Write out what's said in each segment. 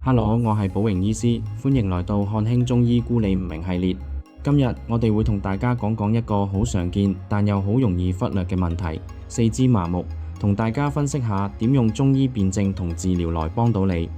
Hello，我係寶榮醫師，歡迎來到漢興中醫孤理唔明系列。今日我哋會同大家講一個好常見但又好容易忽略嘅問題——四肢麻木，同大家分析下點用中醫辨證同治療來幫到你。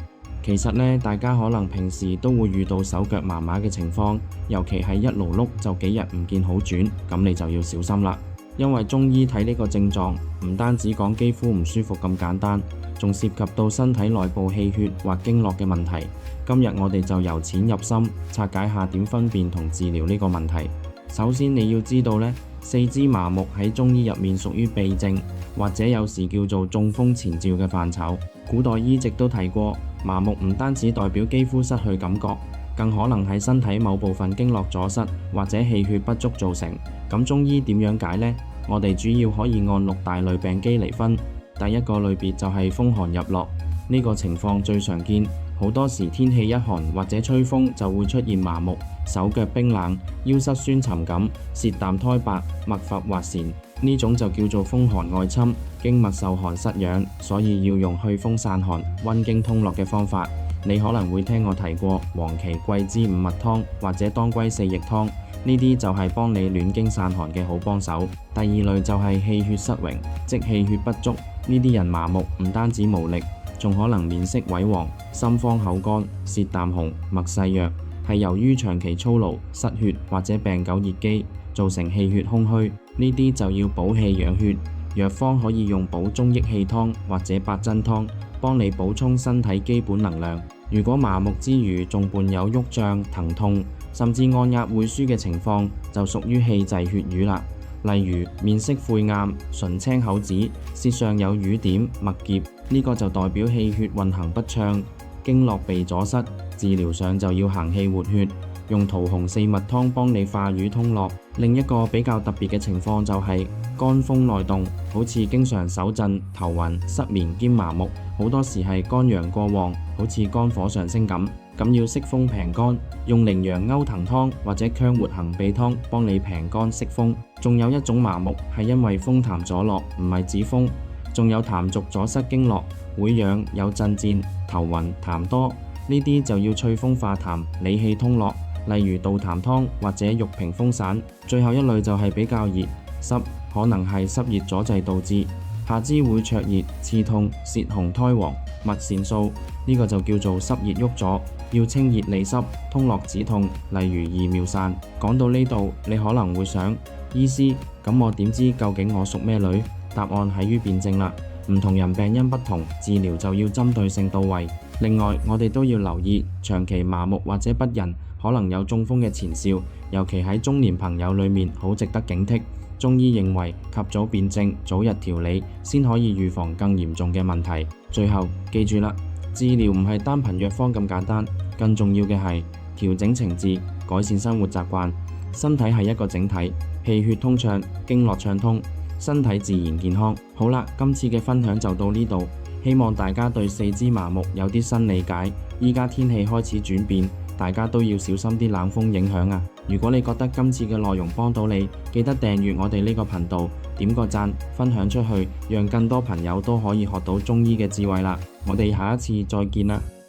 其實呢，大家可能平時都會遇到手腳麻麻嘅情況，尤其係一勞碌就幾日唔見好轉，咁你就要小心啦。因為中醫睇呢個症狀，唔單止講肌膚唔舒服咁簡單，仲涉及到身體內部氣血或經絡嘅問題。今日我哋就由淺入深，拆解下點分辨同治療呢個問題。首先你要知道呢，四肢麻木喺中醫入面屬於痹症，或者有時叫做中風前兆嘅範疇。古代醫籍都提過，麻木唔單止代表肌膚失去感覺，更可能係身體某部分經絡阻塞或者氣血不足造成。咁中醫點樣解呢？我哋主要可以按6大類病機嚟分。第一個類別就係風寒入絡，呢個情況最常見，好多時天氣一寒或者吹風就會出現麻木、手腳冰冷、腰膝酸沉感、舌淡苔白、脈浮滑澱，呢種就叫做風寒外侵，經脈受寒失養，所以要用祛風散寒、溫經通絡嘅方法。你可能會聽我提過黃芪桂枝五物湯或者當歸四逆湯，呢啲就係幫你暖經散寒嘅好幫手。第二類就係氣血失榮，即氣血不足，呢啲人麻木唔單止無力，仲可能面色萎黃、心慌口乾、舌淡紅、脈細弱，係由於長期操勞、失血或者病久熱肌，造成氣血空虛，呢啲就要補氣養血。藥方可以用補中益氣湯或者八珍湯，幫你補充身體基本能量。如果麻木之餘仲伴有鬱脹、疼痛，甚至按壓會舒嘅情況，就屬於氣滯血瘀啦。例如面色晦暗、唇青口紫、舌上有瘀點、脈結，呢個就代表氣血運行不暢，經絡被阻塞。治療上就要行氣活血，用桃紅四物湯幫你化瘀通絡。另一個比較特別嘅情況就係肝風內動，好似經常手震、頭暈、失眠兼麻木，好多時係肝陽過旺，好似肝火上升咁。咁要息風平肝，用羚羊鈎藤湯或者羌活行痹湯幫你平肝息風。仲有一種麻木係因為風痰阻絡，唔係指風，仲有痰濁阻塞經絡，會癢有震顫、頭暈、痰多，呢啲就要祛風化痰、理氣通絡，例如杜痰湯或者玉屏風散。最後一類就係比較熱濕，可能係濕熱阻滯導致，下肢會灼熱、刺痛、舌紅苔黃、脈弦數，呢個就叫做濕熱鬱阻，要清熱利濕、通絡止痛，例如利尿散。講到呢度，你可能會想，醫師，咁我點知究竟我屬咩類？答案喺於辨證啦。唔同人病因不同，治療就要針對性到位。另外，我哋都要留意長期麻木或者不仁，可能有中風嘅前兆，尤其喺中年朋友裏面，好值得警惕。中醫認為及早辨證、早日調理，先可以預防更嚴重嘅問題。最後記住啦，治療唔係單憑藥方咁簡單，更重要嘅係調整情志，改善生活習慣。身體係一個整體，氣血通暢，經絡暢通，身體自然健康。好啦，今次嘅分享就到呢度，希望大家對四肢麻木有啲新理解。依家天氣開始轉變，大家都要小心啲冷風影響啊！如果你覺得今次嘅內容幫到你，記得訂閱我哋呢個頻道，點個讚，分享出去，讓更多朋友都可以學到中醫嘅智慧啦！我哋下一次再見啦〜